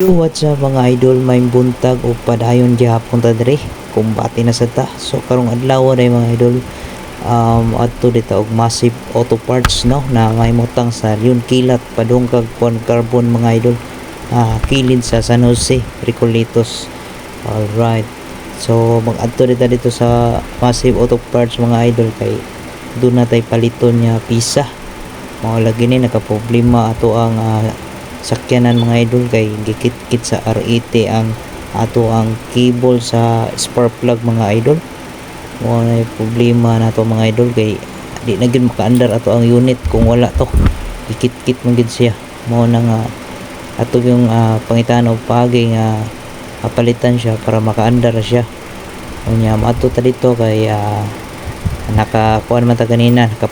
Yo, what's up mga idol, may buntag o padayon gihapon ta diri kumbati na sa ta. So karong adlaw na mga idol, adto dito og massive auto parts no na may mutang sa Leon Kilat padung kag carbon mga idol, kilid sa San Jose Recoletos. Alright, so mag-adto dito sa massive auto parts mga idol kay doon na tay paliton niya pisa. Mga lagi ni nakaproblema ato ang sakyanan mga idol kay gikit-kit sa RET ang ato ang cable sa spark plug mga idol. Mo na problema nato mga idol kay di na gid makaandar ato ang unit kung wala to, gikit-kit man gid siya. Mo na nga ato yung pangitan og pagi nga apalitan siya para makaandar siya. Unya maadto ta dito kay nakakuan man ta kanina, naka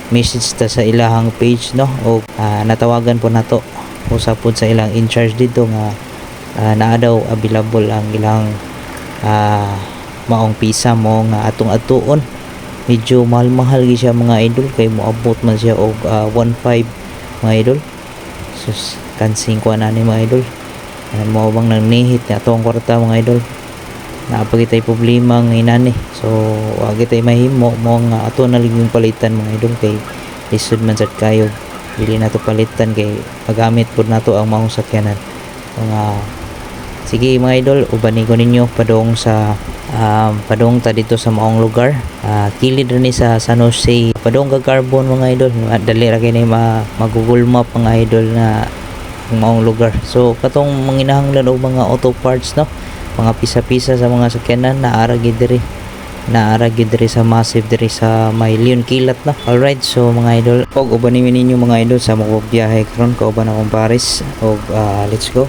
message ta sa ilahang page no o natawagan po nato usap po sa ilang in charge dito nga naa daw available ang ilang maong pisa mo nga atong atuon. Medyo mahal-mahal gi siya mga idol kay moabot man siya og 1.5 mga idol. Sus kansing ko na ni mga idol, mo bang nangnihit na atong kwarta mga idol. Napagitay problema ng inani, so wag tay mahimo mo nga ato na ligong palitan mga idol kay lisod man sad kayo. Dili nato palitan kay magamit pud nato ang maong sakyanan. Mga sige mga idol, ubani ko ninyo padong sa padong ta dito sa maong lugar. Kilid ra ni sa San Jose padong kag carbon mga idol. Dali ra kay ni mag-Google Map mga idol na maong lugar. So katong manginahanglan og mga auto parts no, mga pisa-pisa sa mga sakyanan naara gid diri sa massive diri sa may Leon Kilat na. Alright, so mga idol, og uban ninyo mga idol sa magbiyahe karon kauban akong Paris og let's go.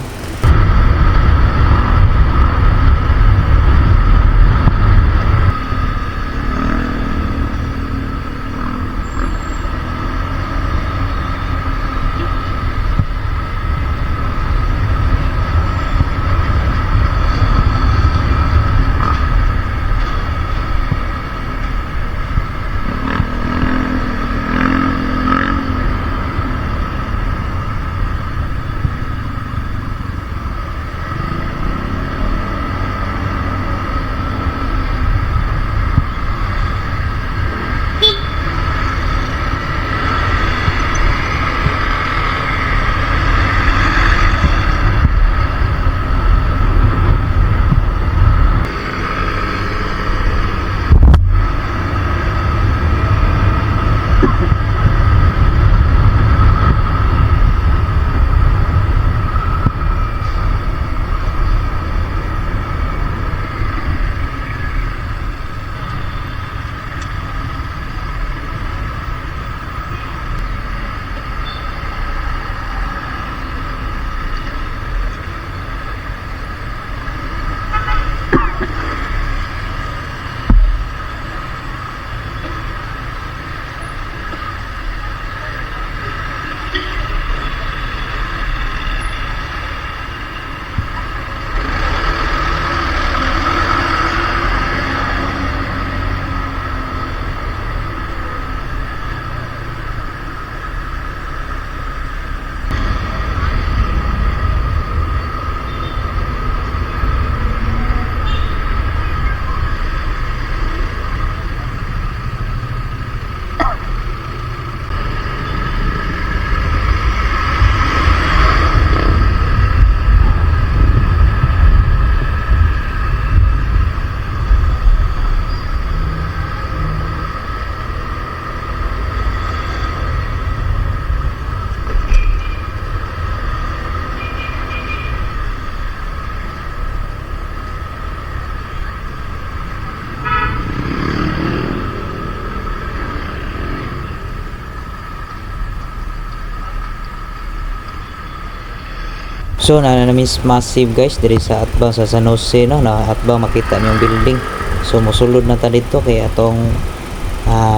So na miss massive guys diri sa atbang sa San Jose no, na atbang makita niyo yung building. So mosulod na ta dito kay atong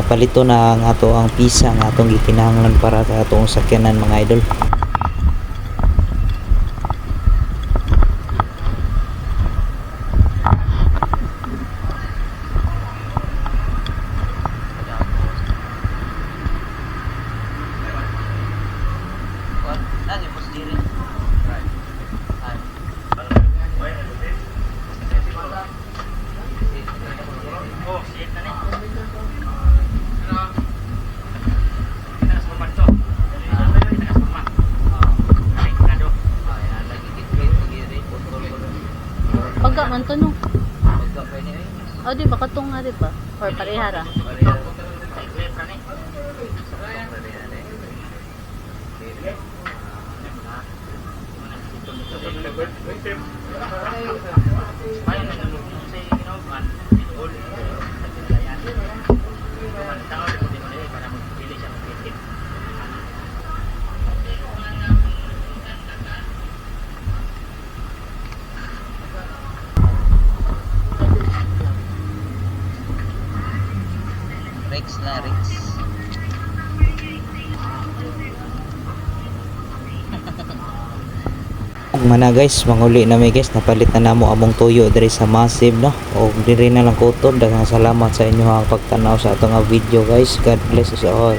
palito na ang ato ang pisa nga atong gikinahanglan para sa atong sakyanan mga idol. Lagi bos diri. Right. man to no. O di ba katong nga di ba? Or parehara. Rex na Rex. Mana guys, manguli na may guys, napalit na namo among tuyo diri sa Massive no. O diri na lang kutob, daghang salamat sa inyo ang pagtanaw sa atong video guys. God bless us all.